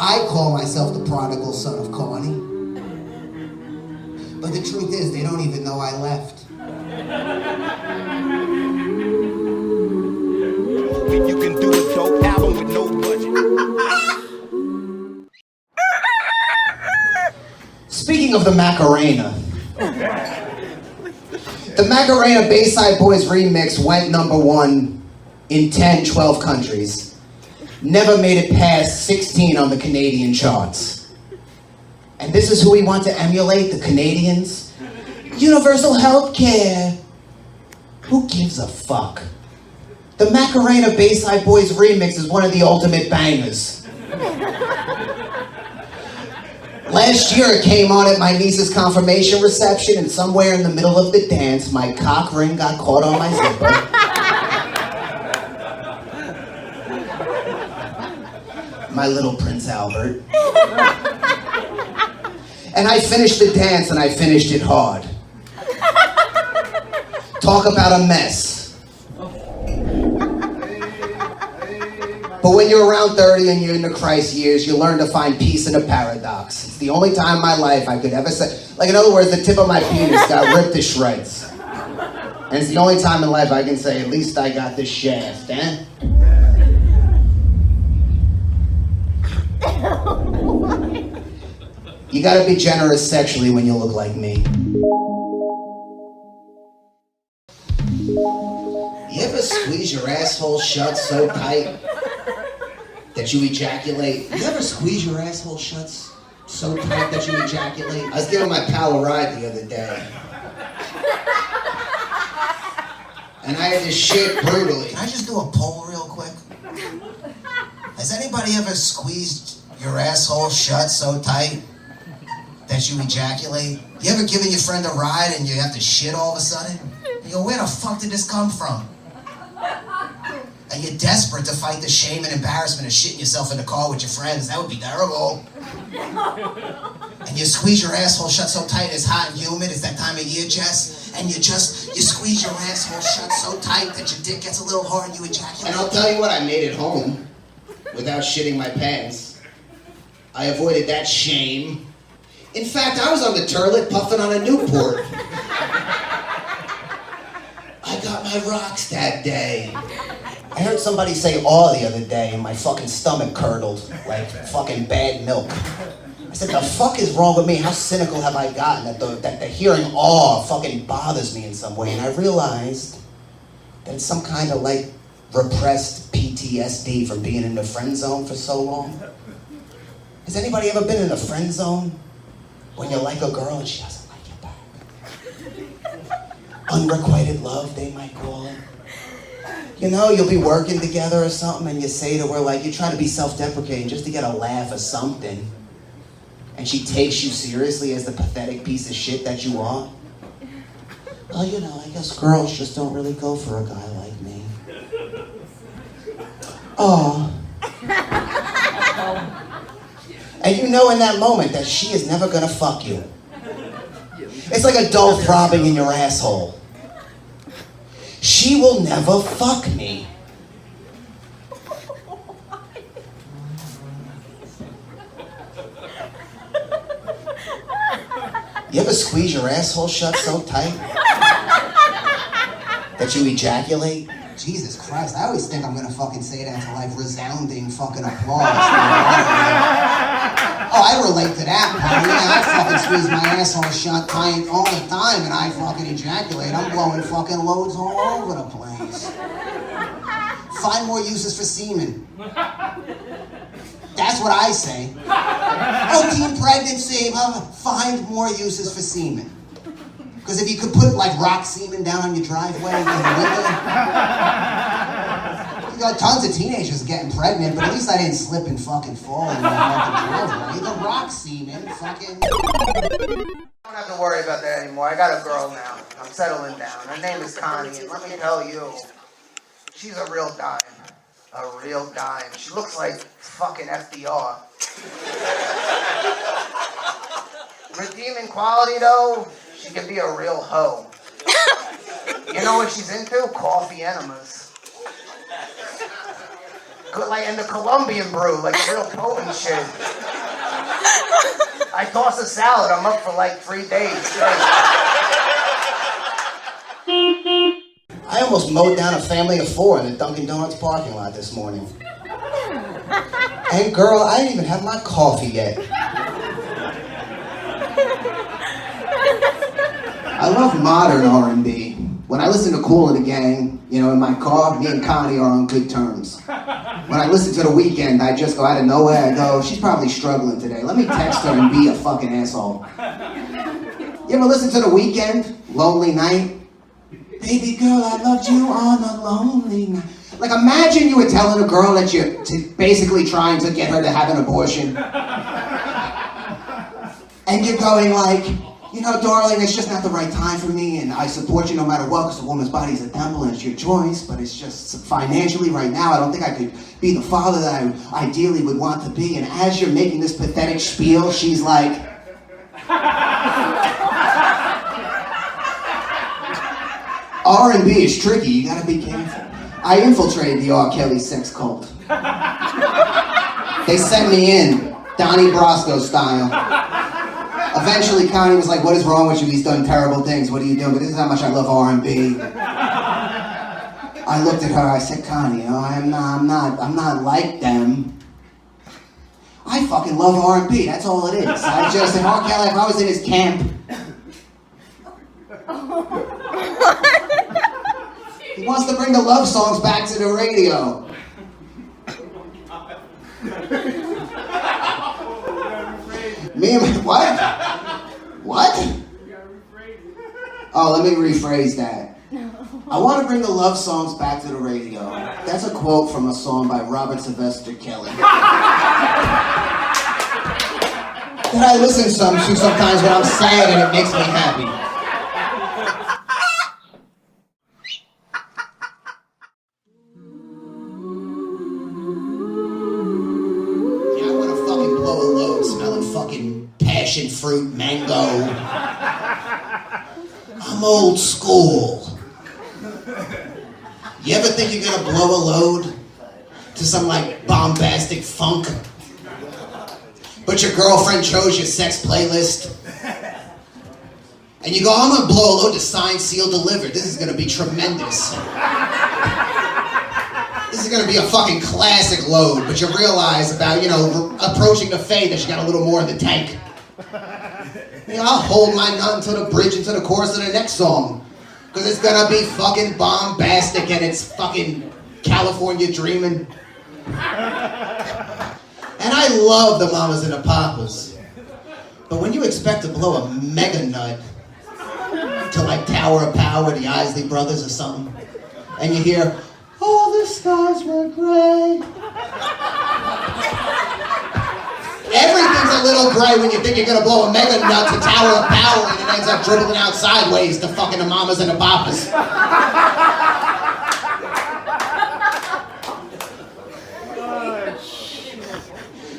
I call myself the prodigal son of Carney. But the truth is, they don't even know I left. You can do a dope album with no budget. Speaking of the Macarena, the Macarena Bayside Boys remix went #1 in 10, 12 countries. Never made it past 16 on the Canadian charts. And this is who we want to emulate, the Canadians? Universal health care. Who gives a fuck? The Macarena Bayside Boys remix is one of the ultimate bangers. Last year it came on at my niece's confirmation reception, and somewhere in the middle of the dance, my cock ring got caught on my zipper. My little Prince Albert. And I finished the dance, and I finished it hard. Talk about a mess. But when you're around 30 and you're in the Christ years, you learn to find peace in a paradox. It's the only time in my life I could ever say, like in other words, the tip of my penis got ripped to shreds. And it's the only time in life I can say, at least I got this shaft, eh? You gotta be generous sexually when you look like me. You ever squeeze your asshole shut so tight that you ejaculate? You ever squeeze your asshole shut so tight that you ejaculate? I was giving my pal a ride the other day. And I had to shit brutally. Can I just do a poll real quick? Has anybody ever squeezed your asshole shut so tight that you ejaculate? You ever given your friend a ride and you have to shit all of a sudden? You go, where the fuck did this come from? And you're desperate to fight the shame and embarrassment of shitting yourself in the car with your friends. That would be terrible. And you squeeze your asshole shut so tight, it's hot and humid, it's that time of year, Jess. And you squeeze your asshole shut so tight that your dick gets a little hard and you ejaculate. And I'll tell you what, I made it home without shitting my pants. I avoided that shame. In fact, I was on the toilet puffing on a Newport. I got my rocks that day. I heard somebody say "aw" the other day and my fucking stomach curdled like fucking bad milk. I said, the fuck is wrong with me? How cynical have I gotten that the hearing "aw" fucking bothers me in some way? And I realized that it's some kind of like repressed PTSD from being in the friend zone for so long. Has anybody ever been in a friend zone when you like a girl and she doesn't like you back? Unrequited love, they might call it. You know, you'll be working together or something and you say to her, like, you try to be self-deprecating just to get a laugh or something. And she takes you seriously as the pathetic piece of shit that you are. Well, you know, I guess girls just don't really go for a guy like me. Oh. And you know in that moment that she is never gonna fuck you. It's like a dull throbbing in your asshole. She will never fuck me. You ever squeeze your asshole shut so tight that you ejaculate? Jesus Christ, I always think I'm gonna fucking say that to like resounding fucking applause. Oh, I relate to that part. Yeah, I fucking squeeze my asshole shut tight all the time and I fucking ejaculate. I'm blowing fucking loads all over the place. Find more uses for semen. That's what I say. Oh, teen pregnancy, find more uses for semen. Because if you could put like rock semen down on your driveway in the winter, you got tons of teenagers getting pregnant, but at least I didn't slip and fucking fall in my driveway. The rock semen, fucking. I don't have to worry about that anymore. I got a girl now. I'm settling down. Her name is Connie, and let me tell you, she's a real dime. A real dime. She looks like fucking FDR. Redeeming quality though, she can be a real hoe. You know what she's into? Coffee enemas. like in the Colombian brew, like real potent shit. I toss a salad, I'm up for like 3 days straight. I almost mowed down a family of 4 in the Dunkin' Donuts parking lot this morning. And girl, I didn't even have my coffee yet. I love modern R&B. When I listen to Kool and the Gang, you know, in my car, me and Connie are on good terms. When I listen to The Weeknd, I just go out of nowhere, I go, she's probably struggling today. Let me text her and be a fucking asshole. You ever listen to The Weeknd? Lonely Night? Baby girl, I loved you on a lonely night. Like, imagine you were telling a girl that you're basically trying to get her to have an abortion. And you're going like, you know, darling, it's just not the right time for me, and I support you no matter what, because a woman's body is a temple and it's your choice, but it's just financially right now, I don't think I could be the father that I ideally would want to be. And as you're making this pathetic spiel, she's like, R&B is tricky, you gotta be careful. I infiltrated the R. Kelly sex cult. They sent me in, Donnie Brasco style. Eventually, Connie was like, what is wrong with you? He's done terrible things. What are you doing? But this is how much I love R&B. I looked at her, I said, Connie, you know, I'm not like them. I fucking love R&B, that's all it is. I just, and R. Kelly, if I was in his camp, he wants to bring the love songs back to the radio. Me and my, what? What? Oh, let me rephrase that. I want to bring the love songs back to the radio. That's a quote from a song by Robert Sylvester Kelly. That I listen to sometimes when I'm sad and it makes me happy. Passion fruit, mango. I'm old school. You ever think you're gonna blow a load to some like bombastic funk? But your girlfriend chose your sex playlist. And you go, I'm gonna blow a load to Signed, Sealed, Delivered. This is gonna be tremendous. This is gonna be a fucking classic load, but you realize about, you know, approaching the fade that you got a little more in the tank. You know, I'll hold my nut until the bridge, into the chorus of the next song. Because it's gonna be fucking bombastic and it's fucking California dreaming. And I love the mamas and the papas. But when you expect to blow a mega nut to like Tower of Power, the Isley Brothers or something, and you hear, all the skies were gray. Everything's a little gray when you think you're gonna blow a mega nut to Tower of Power and it ends up dribbling out sideways to fucking the mamas and the papas.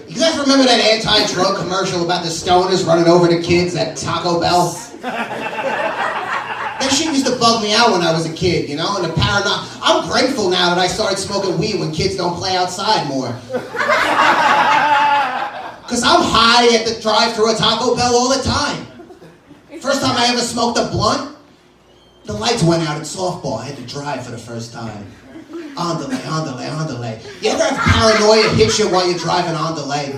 You guys remember that anti-drug commercial about the stoners running over the kids at Taco Bell? That shit used to bug me out when I was a kid, you know, and the paranoia. I'm grateful now that I started smoking weed when kids don't play outside more. Because I'm high at the drive-thru at Taco Bell all the time. First time I ever smoked a blunt, the lights went out at softball. I had to drive for the first time. On delay, on delay, on delay. You ever have paranoia hit you while you're driving on delay?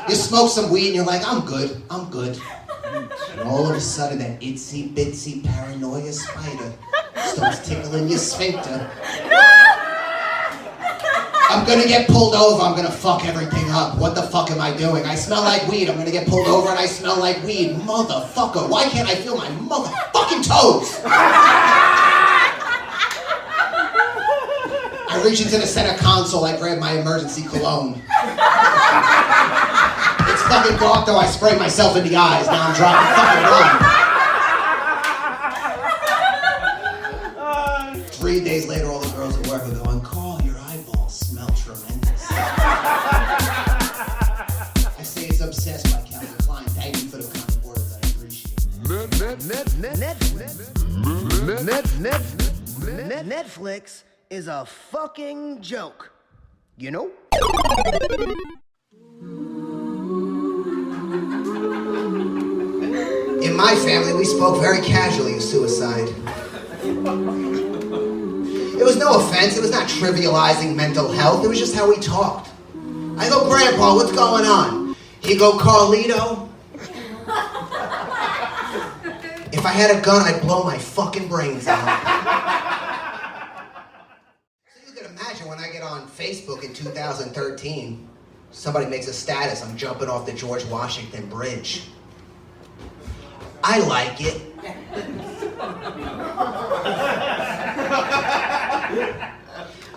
You smoke some weed and you're like, I'm good, I'm good. And all of a sudden that itsy bitsy paranoia spider starts tickling your sphincter. I'm gonna get pulled over, I'm gonna fuck everything up. What the fuck am I doing? I smell like weed, I'm gonna get pulled over and I smell like weed. Motherfucker, why can't I feel my motherfucking toes? I reach into the center console, I grab my emergency cologne. It's fucking dark though, I spray myself in the eyes, now I'm driving fucking blind. 3 days later, all the girls at work are going, Carl, your eyeballs smell tremendous. I say it's Obsessed by Callan. Thank you for the kind words, I appreciate it. Netflix is a fucking joke. You know? In my family, we spoke very casually of suicide. It was no offense, it was not trivializing mental health, it was just how we talked. I go, Grandpa, what's going on? He go, Carlito. If I had a gun, I'd blow my fucking brains out. So you can imagine when I get on Facebook in 2013, somebody makes a status, I'm jumping off the George Washington Bridge. I like it.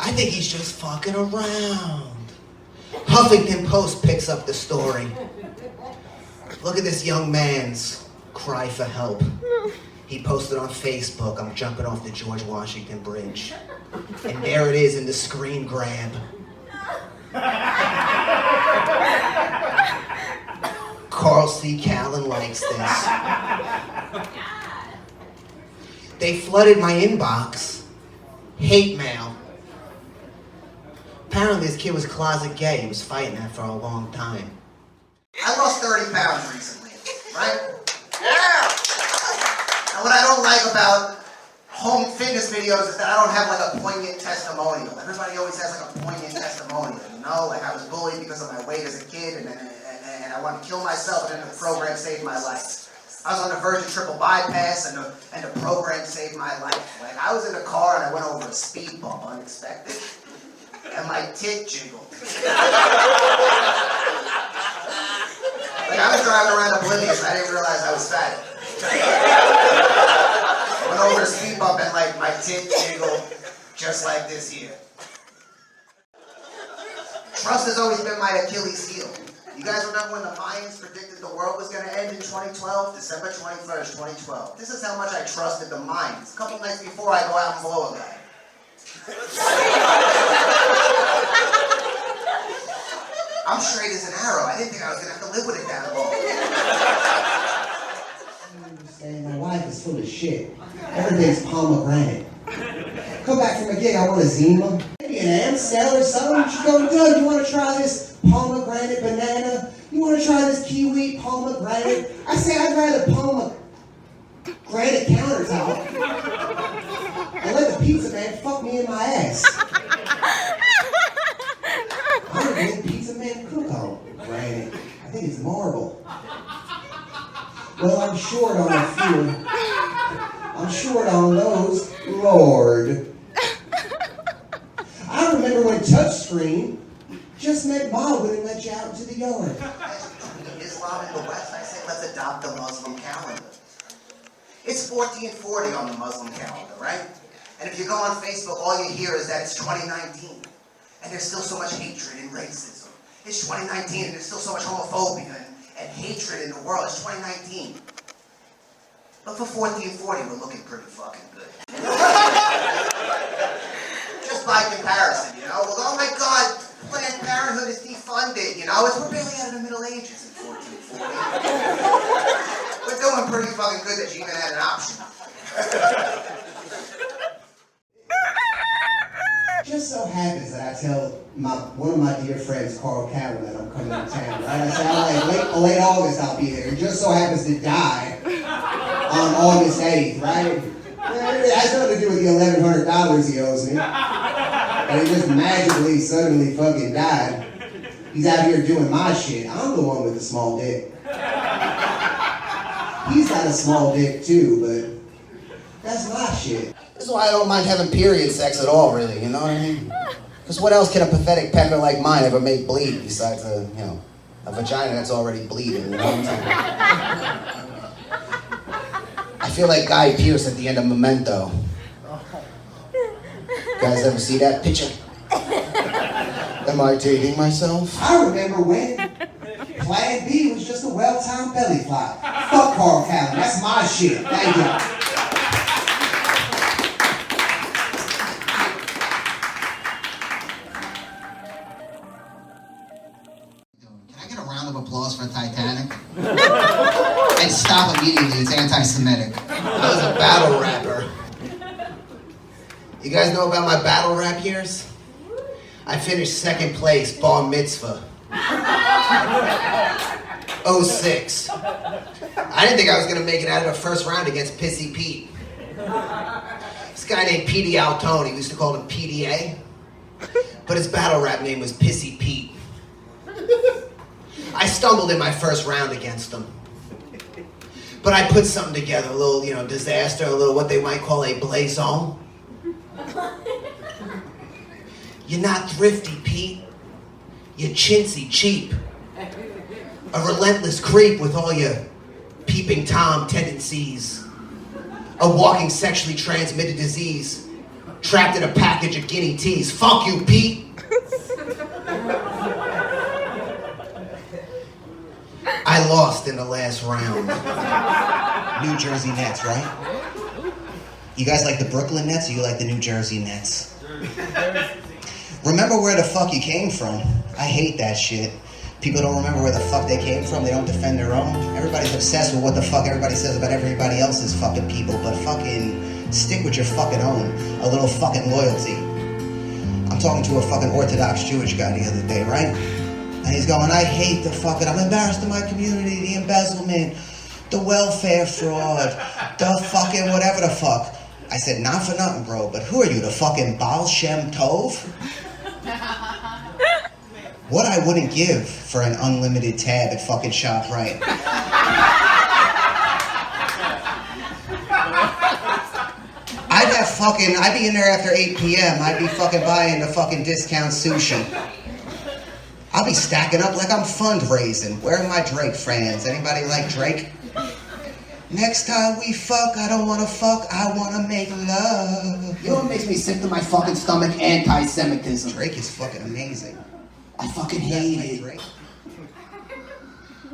I think he's just fucking around. Huffington Post picks up the story. Look at this young man's cry for help. He posted on Facebook, I'm jumping off the George Washington Bridge. And there it is in the screen grab. Carl C. Callan likes this. They flooded my inbox. Hate mail. Apparently this kid was closet gay. He was fighting that for a long time. I lost 30 pounds recently, right? Yeah! And what I don't like about home fitness videos is that I don't have like a poignant testimonial. Everybody always has like a poignant testimonial, you know? Like I was bullied because of my weight as a kid and I wanted to kill myself and then the program saved my life. I was on the verge of triple bypass and the program saved my life. Like I was in a car and I went over a speed bump unexpected and my tit jiggled. Like I was driving around oblivious and I didn't realize I was fat. Went over a speed bump and like my tit jiggled just like this here. Trust has always been my Achilles heel. You guys remember when the Mayans predicted the world was going to end in 2012? December 21st, 2012. This is how much I trusted the Mayans. A couple nights before I go out and blow a guy. I'm straight as an arrow. I didn't think I was going to have to live with it that long. My life is full of shit. Everything's pomegranate. Come back from a gig, I want a Zima. Maybe an Amstel or something. You go, Doug, you want to try this pomegranate banana? You want to try this kiwi pomegranate? I say I'd rather pomegranate countertop and let the pizza man fuck me in my ass. I don't think pizza man cook on granite. I think it's marble. Well, I'm short on a few. I'm short on those. Lord. I remember when touchscreen just meant Mom wouldn't let you out into the yard. Between Islam and the West, I say let's adopt the Muslim calendar. It's 1440 on the Muslim calendar, right? And if you go on Facebook, all you hear is that it's 2019. And there's still so much hatred and racism. It's 2019 and there's still so much homophobia and hatred in the world. It's 2019. But for 1440, we're looking pretty fucking good. Just by comparison, you know? Well, oh my God, Planned Parenthood is defunded, you know? We're barely out of the Middle Ages in 1440. We're doing pretty fucking good that you even had an option. Just so happens that I tell one of my dear friends, Carl Callan, that I'm coming to town, right? I say, late August I'll be there. It just so happens to die on August 8th, right? It has nothing to do with the $1,100 he owes me. And he just magically, suddenly fucking died. He's out here doing my shit. I'm the one with the small dick. He's got a small dick too, but that's my shit. This is why I don't mind having period sex at all, really, you know what I mean? Because what else can a pathetic pecker like mine ever make bleed besides a vagina that's already bleeding, you know what I'm saying? I feel like Guy Pearce at the end of Memento. You guys ever see that picture? Am I dating myself? I remember when Plan B was just a well-timed belly flop. Fuck Carl Callan, that's my shit. Thank you. Applause for Titanic. And stop immediately, it's anti-Semitic. I was a battle rapper. You guys know about my battle rap years? I finished second place, bar mitzvah. 06. I didn't think I was gonna make it out of the first round against Pissy Pete. This guy named Petey Altone, we used to call him PDA. But his battle rap name was Pissy Pete. I stumbled in my first round against him. But I put something together, a little, disaster, a little what they might call a blazon. You're not thrifty, Pete. You're chintzy cheap. A relentless creep with all your peeping Tom tendencies. A walking sexually transmitted disease. Trapped in a package of guinea teas. Fuck you, Pete. I lost in the last round. New Jersey Nets, right? You guys like the Brooklyn Nets or you like the New Jersey Nets? Remember where the fuck you came from. I hate that shit. People don't remember where the fuck they came from. They don't defend their own. Everybody's obsessed with what the fuck everybody says about everybody else's fucking people, but fucking stick with your fucking own. A little fucking loyalty. I'm talking to a fucking Orthodox Jewish guy the other day, right? And he's going, I hate the fucking, I'm embarrassed in my community, the embezzlement, the welfare fraud, the fucking whatever the fuck. I said, not for nothing, bro, but who are you, the fucking Baal Shem Tov? What I wouldn't give for an unlimited tab at fucking ShopRite. I'd be in there after 8 p.m. I'd be fucking buying the fucking discount sushi. I'll be stacking up like I'm fundraising. Where are my Drake fans? Anybody like Drake? Next time we fuck, I don't wanna fuck, I wanna make love. You know what makes me sick to my fucking stomach? Anti-Semitism. Drake is fucking amazing. I fucking hate it. Drake.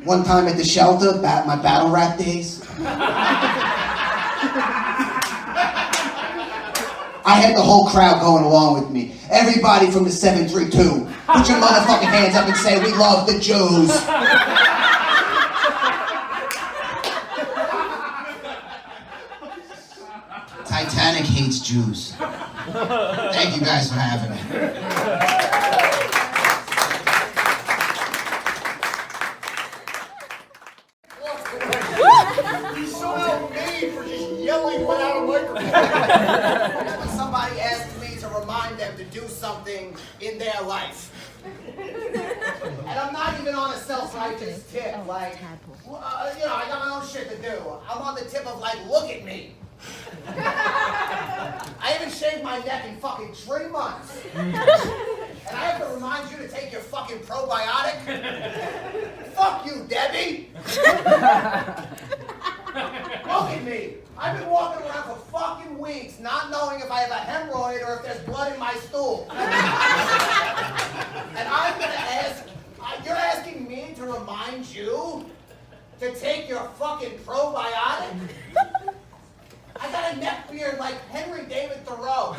One time at the shelter, my battle rap days. I had the whole crowd going along with me. Everybody from the 732. Put your motherfucking hands up and say, we love the Jews. Titanic hates Jews. Thank you guys for having me. He's so outmade for just yelling without a microphone. When somebody asks me to remind them to do something in their life. And I'm not even on a self-righteous tip, like, I got my own shit to do. I'm on the tip of, like, look at me. I haven't shaved my neck in fucking 3 months. And I have to remind you to take your fucking probiotic? Fuck you, Debbie! Look at me! I've been walking around for fucking weeks not knowing if I have a hemorrhoid or if there's blood in my stool. And I'm gonna ask, you're asking me to remind you to take your fucking probiotic? I got a neck beard like Henry David Thoreau.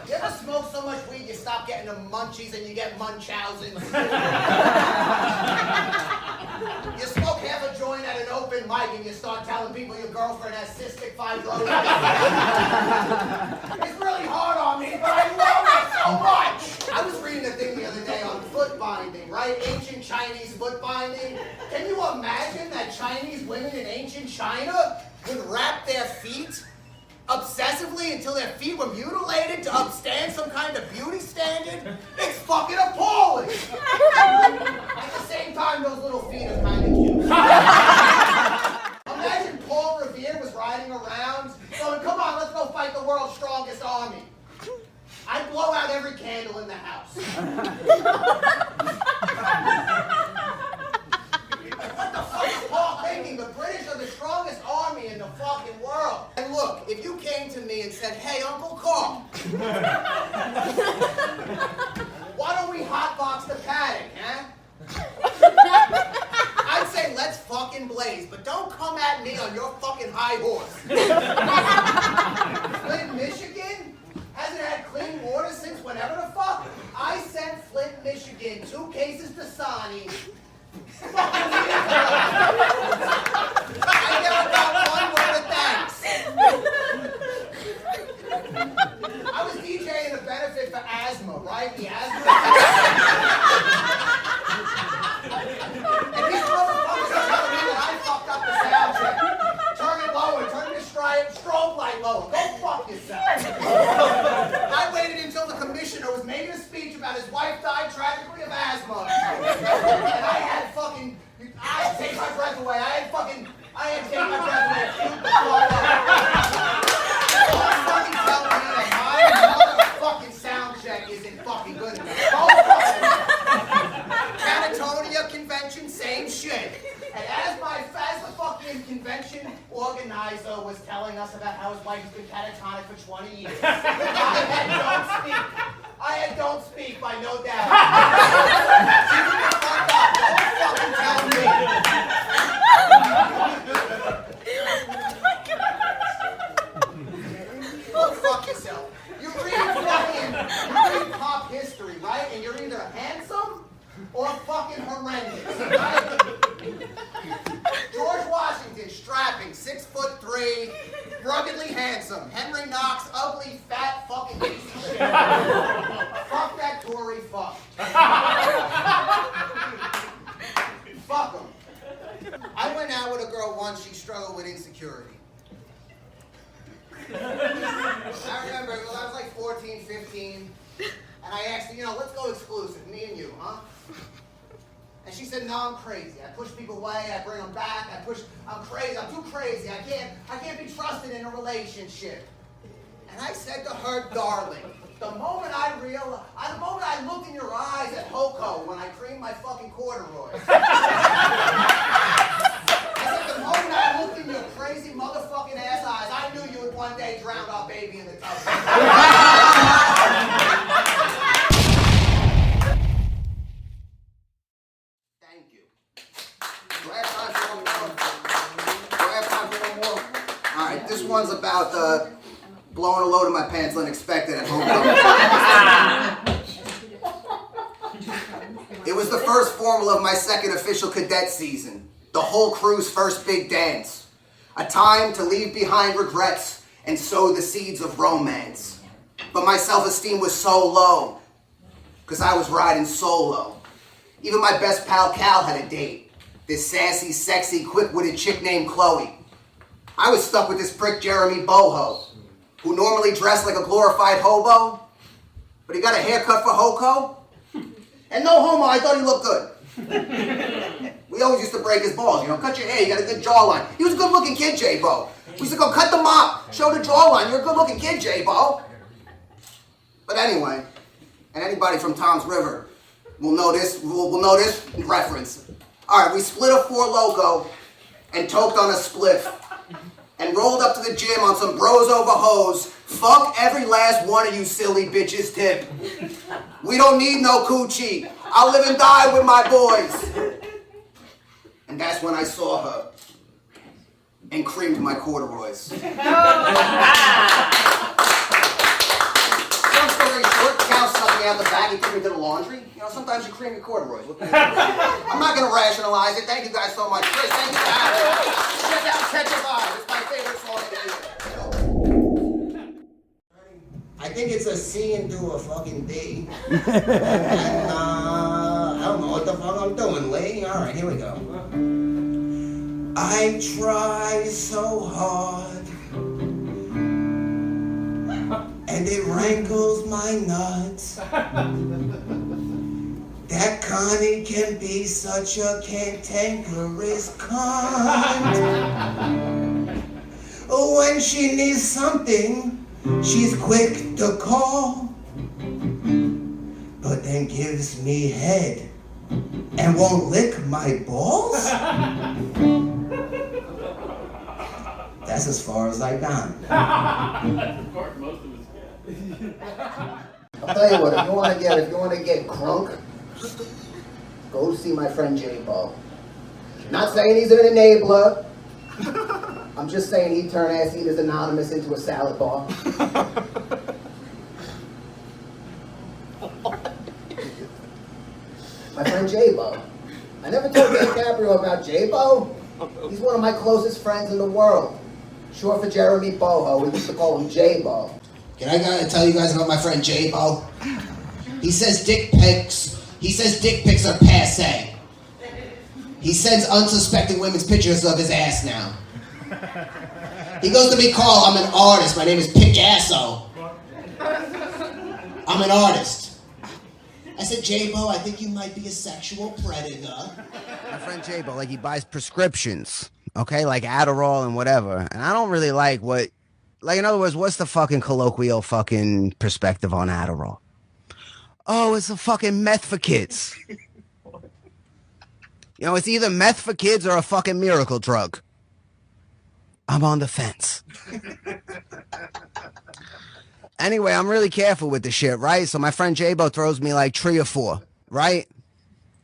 You ever smoke so much weed you stop getting the munchies and you get Munchausen's? You smoke half a joint at an open mic and you start telling people your girlfriend has cystic fibrosis. It's really hard on me, but I love it so much. I was reading a thing the other day on foot binding, right? Ancient Chinese foot binding. Can you imagine that Chinese women in ancient China would wrap their feet obsessively until their feet were mutilated to upstand some kind of beauty standard? It's fucking appalling! At the same time, those little feet are kind of cute. Imagine Paul Revere was riding around going, come on, let's go fight the world's strongest army. I'd blow out every candle in the house. What the fuck is Paul thinking? The British are the strongest army in the fucking world. And look, if you came to me and said, hey, Uncle Carl, why don't we hotbox the paddock, huh? I'd say let's fucking blaze, but don't come at me on your fucking high horse. Flint, Michigan hasn't had clean water since whenever the fuck. I sent Flint, Michigan 2 cases to Sonny. Fucking I never got one word of thanks. ISO was telling us about how his wife has been catatonic for 20 years. I had Don't Speak by No Doubt. Fuck up. Don't fucking tell me. Go fuck yourself. You read pop history, right? And you're either handsome or fucking horrendous, right? George Washington, strapping, 6'3", ruggedly handsome. Henry Knox, ugly, fat, fucking piece of shit. Fuck that Tory fuck. Fuck him. I went out with a girl once, she struggled with insecurity. I remember, I was like 14, 15, and I asked her, let's go exclusive, me and you, huh? And she said, no, I'm crazy. I push people away, I bring them back, I'm crazy, I'm too crazy, I can't be trusted in a relationship. And I said to her, darling, the moment I looked in your eyes at Hoko when I creamed my fucking corduroys. I said, the moment I looked in your crazy motherfucking ass eyes, I knew you would one day drown our baby in the tub. Thank you. Do I have time for one more? Do I have time for one more? All right, this one's about blowing a load in my pants unexpected at homecoming. It was the first formal of my second official cadet season. The whole crew's first big dance. A time to leave behind regrets and sow the seeds of romance. But my self-esteem was so low, because I was riding solo. Even my best pal Cal had a date. This sassy, sexy, quick-witted chick named Chloe. I was stuck with this prick Jeremy Boho, who normally dressed like a glorified hobo, but he got a haircut for Hoko. And no homo, I thought he looked good. We always used to break his balls, cut your hair, you got a good jawline. He was a good-looking kid, J-Bo. We used to go cut the mop, show the jawline, you're a good-looking kid, J-Bo. But anyway, and anybody from Tom's River will know this reference. All right, we split a 4 logo and toked on a spliff and rolled up to the gym on some bros over hoes. Fuck every last one of you silly bitches tip. We don't need no coochie. I'll live and die with my boys. And that's when I saw her and creamed my corduroys. Some story short, Cal stuck me out the back, he took me to the laundry. Sometimes you cream your corduroys. I'm not going to rationalize it. Thank you guys so much. Chris, thank you guys. Check out Catch a Vibe. It's my favorite song of the year. I think it's a C into a fucking D. And, I don't know what the fuck I'm doing, Lee. All right, here we go. I try so hard, and it rankles my nuts. That Connie can be such a cantankerous cunt. When she needs something, she's quick to call, but then gives me head and won't lick my balls? That's as far as I got. I'll tell you what, if you want to get crunk, go see my friend J-Bo. Not saying he's an enabler. I'm just saying he turned Ass Eaters Anonymous into a salad bar. My friend J-Bo. I never told DiCaprio about J-Bo. He's one of my closest friends in the world. Short for Jeremy Boho. We used to call him J-Bo. Can I tell you guys about my friend J-Bo? He says dick pics are passé. He sends unsuspecting women's pictures of his ass now. He goes to me, Carl, I'm an artist. My name is Picasso. I'm an artist. I said, J-Bo, I think you might be a sexual predator. My friend J-Bo, he buys prescriptions, okay? Like Adderall and whatever. And I don't really like in other words, what's the fucking colloquial fucking perspective on Adderall? Oh, it's a fucking meth for kids. It's either meth for kids or a fucking miracle drug. I'm on the fence. Anyway, I'm really careful with the shit, right? So my friend J-Bo throws me like 3 or 4, right?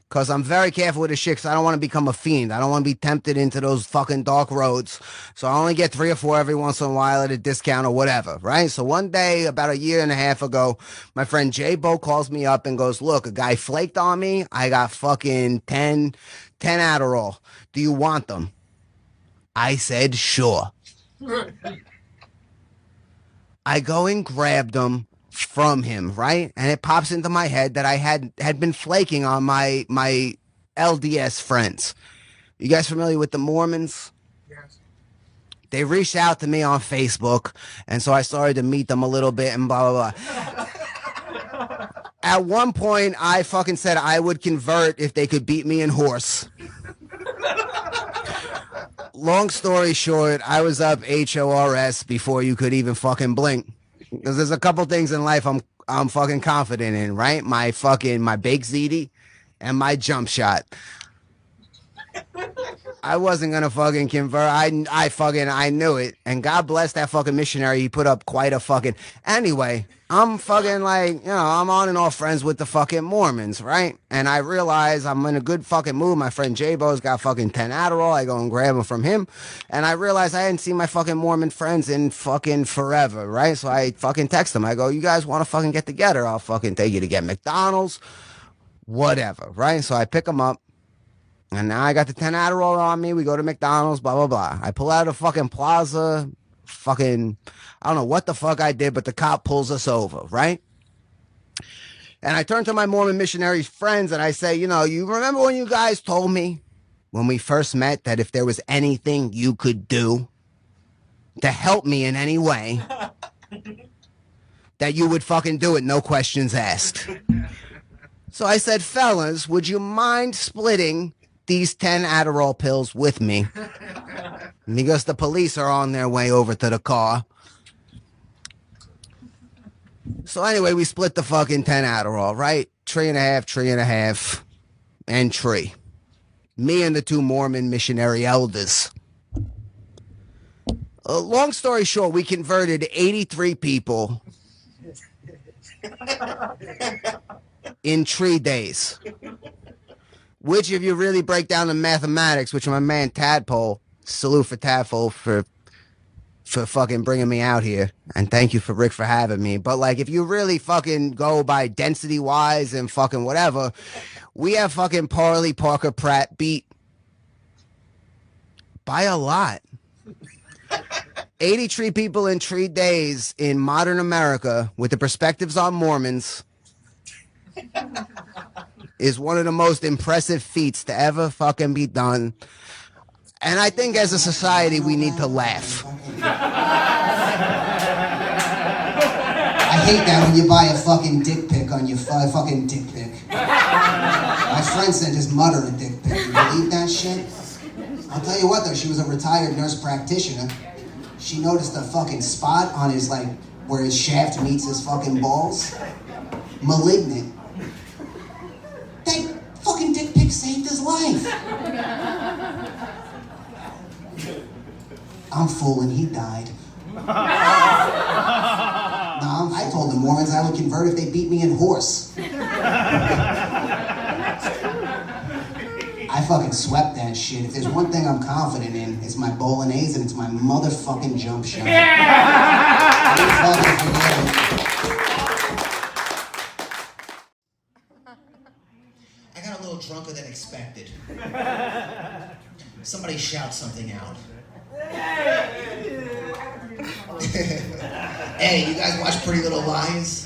Because I'm very careful with the shit because I don't want to become a fiend. I don't want to be tempted into those fucking dark roads. So I only get 3 or 4 every once in a while at a discount or whatever, right? So one day, about a year and a half ago, my friend J-Bo calls me up and goes, look, a guy flaked on me. I got fucking 10 Adderall. Do you want them? I said, sure. I go and grab them from him, right? And it pops into my head that I had been flaking on my LDS friends. You guys familiar with the Mormons? Yes. They reached out to me on Facebook, and so I started to meet them a little bit and blah, blah, blah. At one point, I fucking said I would convert if they could beat me in horse. Long story short, I was up HORS before you could even fucking blink. Because there's a couple things in life I'm fucking confident in, right? My baked ziti and my jump shot. I wasn't gonna fucking convert. I knew it. And God bless that fucking missionary. He put up quite a fucking. Anyway, I'm fucking like, I'm on and off friends with the fucking Mormons, right? And I realize I'm in a good fucking mood. My friend J-Bo's got fucking 10 Adderall. I go and grab them from him. And I realize I hadn't seen my fucking Mormon friends in fucking forever, right? So I fucking text them. I go, you guys want to fucking get together? I'll fucking take you to get McDonald's, whatever, right? So I pick them up. And now I got the 10 Adderall on me. We go to McDonald's, blah, blah, blah. I pull out of fucking plaza, fucking, I don't know what the fuck I did, but the cop pulls us over, right? And I turn to my Mormon missionary friends and I say, you remember when you guys told me when we first met that if there was anything you could do to help me in any way, that you would fucking do it, no questions asked. So I said, fellas, would you mind splitting these 10 Adderall pills with me? Because the police are on their way over to the car. So anyway, we split the fucking 10 Adderall, right? 3.5, and 3. Me and the 2 Mormon missionary elders. Long story short, we converted 83 people in 3 days. Which, if you really break down the mathematics, which my man Tadpole, salute for Tadpole for fucking bringing me out here, and thank you for Rick for having me. But like, if you really fucking go by density wise and fucking whatever, we have fucking Parley Parker Pratt beat by a lot. 83 people in 3 days in modern America with the perspectives on Mormons is one of the most impressive feats to ever fucking be done. And I think as a society, we need to laugh. I hate that when you buy a fucking dick pic on your fucking dick pic. My friend sent his mother a dick pic. You believe that shit? I'll tell you what though, she was a retired nurse practitioner. She noticed a fucking spot on his, like, where his shaft meets his fucking balls. Malignant. That fucking dick pic saved his life. I'm full and he died. I told the Mormons I would convert if they beat me in horse. I fucking swept that shit. If there's one thing I'm confident in, it's my bolognese and it's my motherfucking jump shot. I don't fucking forget it. I got a little drunker than expected. Somebody shout something out. Hey, you guys watch Pretty Little Liars?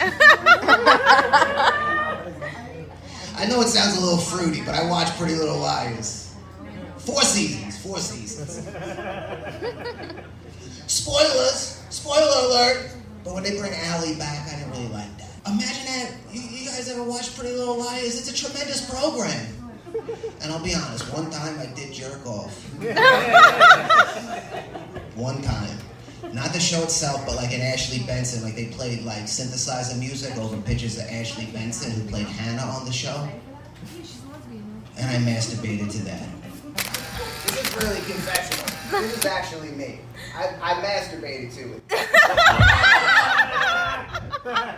I know it sounds a little fruity, but I watch Pretty Little Liars. 4 seasons. Spoilers! Spoiler alert! But when they bring Allie back, I didn't really like that. Imagine that. You guys ever watch Pretty Little Liars? It's a tremendous program. And I'll be honest, one time I did jerk off. One time. Not the show itself, but like in Ashley Benson, like they played like synthesizer music over pictures of Ashley Benson, who played Hannah on the show. And I masturbated to that. This is really confessional. This is actually me. I masturbated to it.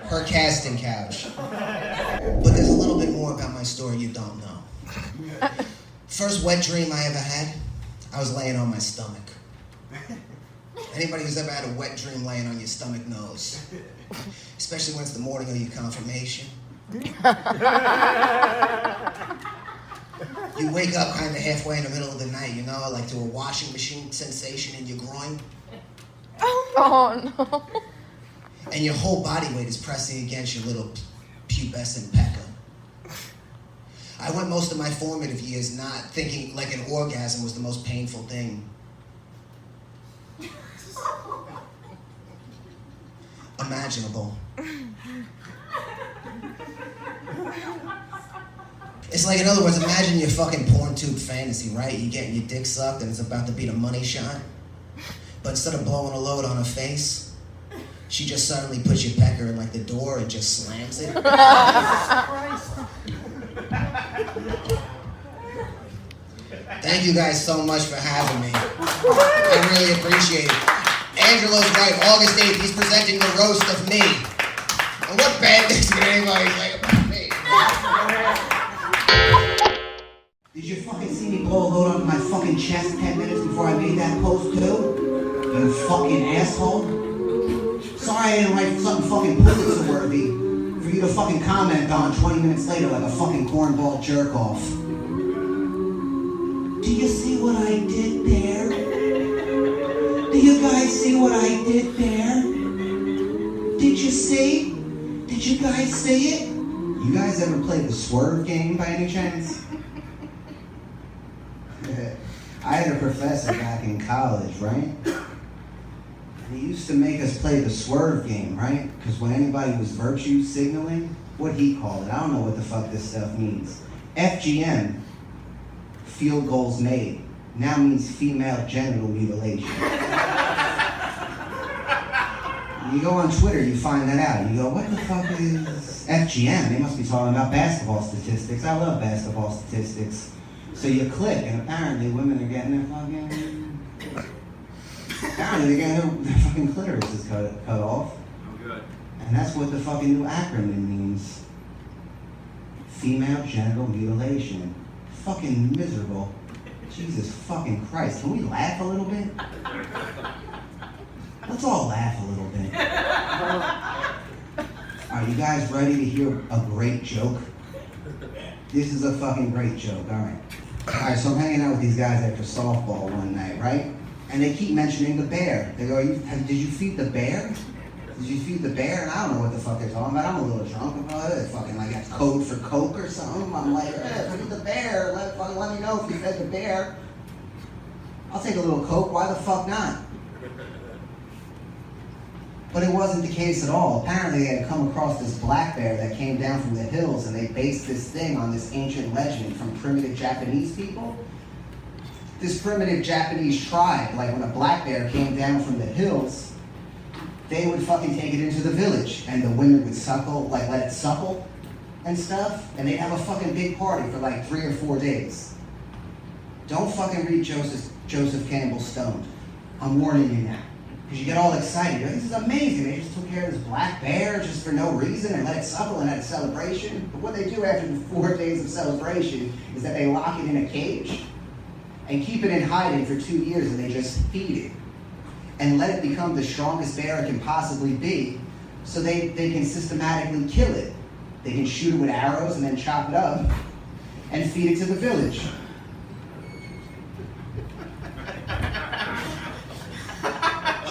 Her casting couch. But there's a little bit more about my story you don't know. First wet dream I ever had, I was laying on my stomach. Anybody who's ever had a wet dream laying on your stomach knows. Especially when it's the morning of your confirmation. You wake up kind of halfway in the middle of the night, you know, like to a washing machine sensation in your groin. Oh no. And your whole body weight is pressing against your little pubescent pecker. I went most of my formative years not thinking like an orgasm was the most painful thing imaginable. It's like, in other words, imagine your fucking porn tube fantasy, right? You getting your dick sucked and it's about to be the money shot. But instead of blowing a load on her face, she just suddenly puts your pecker in like the door and just slams it. Thank you guys so much for having me. I really appreciate it. Angelo's right, August 8th, he's presenting the roast of me. And what bad things can anybody say about me? Did you fucking see me blow a load onto my fucking chest 10 minutes before I made that post too? You fucking asshole. Sorry I didn't write something fucking Pulitzer worthy for you to fucking comment on 20 minutes later like a fucking cornball jerk off. Do you see what I did there? Do you guys see what I did there? Did you see? Did you guys see it? You guys ever play the swerve game by any chance? I had a professor back in college, right? And he used to make us play the swerve game, right? Because when anybody was virtue signaling, what'd he call it? I don't know what the fuck this stuff means. FGM, field goals made, now means female genital mutilation. You go on Twitter, you find that out. You go, what the fuck is FGM? They must be talking about basketball statistics. I love basketball statistics. So you click, and apparently women are getting their fucking... Apparently they're getting their fucking clitoris is cut off. Oh, good. And that's what the fucking new acronym means. Female genital mutilation. Fucking miserable. Jesus fucking Christ. Can we laugh a little bit? Let's all laugh a little bit. Are you guys ready to hear a great joke? This is a fucking great joke, alright. Alright, so I'm hanging out with these guys after softball one night, right? And they keep mentioning the bear. They go, did you feed the bear? Did you feed the bear? And I don't know what the fuck they're talking about. I'm a little drunk about it. It's fucking like that's code for Coke or something. I'm like, feed the bear. Let me know if you fed the bear. I'll take a little Coke. Why the fuck not? But it wasn't the case at all. Apparently they had come across this black bear that came down from the hills, and they based this thing on this ancient legend from primitive Japanese people. This primitive Japanese tribe, like when a black bear came down from the hills, they would fucking take it into the village, and the women would suckle, like let it suckle and stuff, and they'd have a fucking big party for like 3 or 4 days. Don't fucking read Joseph Campbell Stoned. I'm warning you now. Because you get all excited. You're like, this is amazing. They just took care of this black bear just for no reason and let it suckle and had a celebration. But what they do after the 4 days of celebration is that they lock it in a cage and keep it in hiding for 2 years, and they just feed it and let it become the strongest bear it can possibly be, so they can systematically kill it. They can shoot it with arrows and then chop it up and feed it to the village.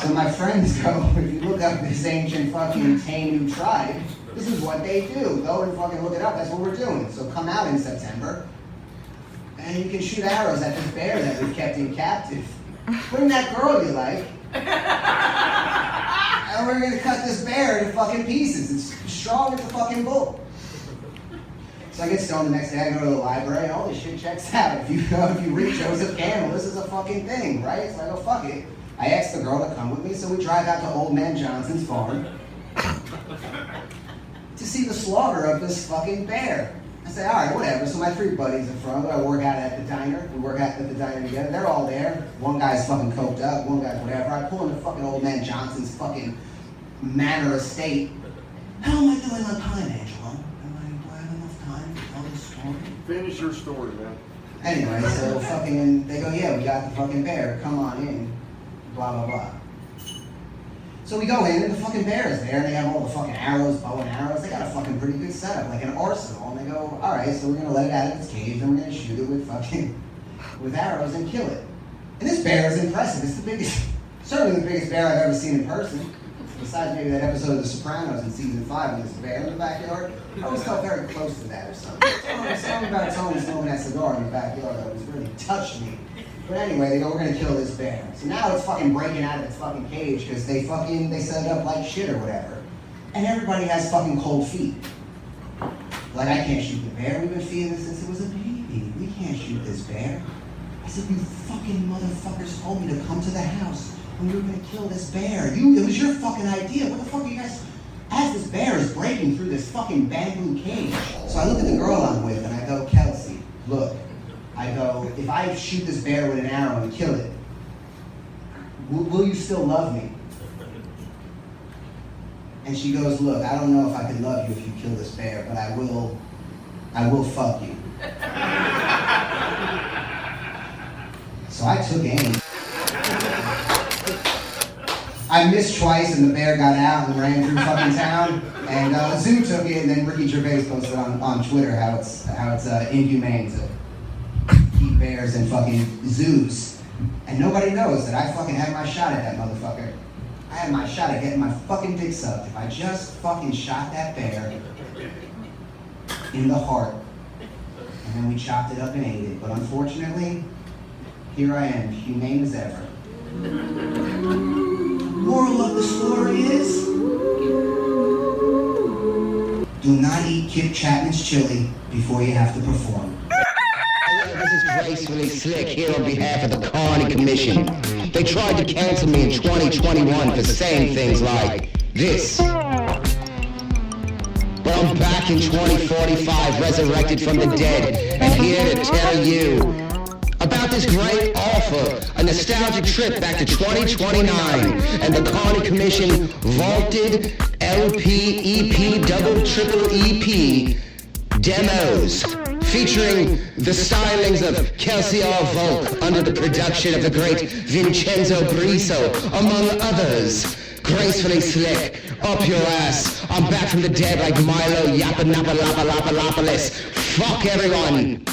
So my friends go, if you look up this ancient fucking Tainu tribe, this is what they do. Go and fucking look it up, that's what we're doing. So come out in September, and you can shoot arrows at this bear that we've kept in captive. Bring that girl you like, and we're gonna cut this bear into fucking pieces. It's strong as a fucking bull. So I get stoned the next day, I go to the library, and all this shit checks out. If you read Joseph Campbell, this is a fucking thing, right? So I go, fuck it. I asked the girl to come with me, so we drive out to Old Man Johnson's farm to see the slaughter of this fucking bear. I say, all right, whatever. So my three buddies in front, I work out at the diner. We work out at the diner together. They're all there. One guy's fucking coked up. One guy's whatever. I pull into fucking Old Man Johnson's fucking manor estate. How am I doing on time, Angelo? Do I have enough time to tell this story? Finish your story, man. Anyway, so fucking, they go, yeah, we got the fucking bear. Come on in. Blah, blah, blah. So we go in, and the fucking bear is there, and they have all the fucking arrows, bow and arrows. They got a fucking pretty good setup, like an arsenal. And they go, all right, so we're gonna let it out of its cage, and we're gonna shoot it with arrows and kill it. And this bear is impressive. It's the biggest, certainly the biggest bear I've ever seen in person. Besides maybe that episode of The Sopranos in season 5 when there's a bear in the backyard. I always felt very close to that or something. Something about Tony smoking that cigar in the backyard that was really touched me. But anyway, they go, we're gonna kill this bear. So now it's fucking breaking out of its fucking cage because they set it up like shit or whatever. And everybody has fucking cold feet. Like, I can't shoot the bear. We've been feeding this since it was a baby. We can't shoot this bear. I said, you fucking motherfuckers told me to come to the house when we were gonna kill this bear. It was your fucking idea. What the fuck are you guys, as this bear is breaking through this fucking bamboo cage. So I look at the girl I'm with and I go, Kelsey, look. I go, if I shoot this bear with an arrow and kill it, will you still love me? And she goes, look, I don't know if I can love you if you kill this bear, but I will fuck you. So I took aim. I missed twice and the bear got out and ran through fucking town. And the zoo took it, and then Ricky Gervais posted on Twitter how it's inhumane to keep bears in fucking zoos. And nobody knows that I fucking had my shot at that motherfucker. I had my shot at getting my fucking dick sucked. If I just fucking shot that bear in the heart, and then we chopped it up and ate it. But unfortunately, here I am, humane as ever. Moral of the story is, do not eat Kip Chapman's chili before you have to perform. This is gracefully slick here on behalf of the Carney Commission. They tried to cancel me in 2021 for saying things like this. But I'm back in 2045, resurrected from the dead, and here to tell you about this great offer, a nostalgic trip back to 2029, and the Carney Commission vaulted LP, EP, double, triple EP demos, featuring the stylings of Kelsey R. Volk under the production of the great Vincenzo Briso, among others. Gracefully slick, up your ass. I'm back from the dead like Milo Yapanapalapalapalopolis. Fuck everyone.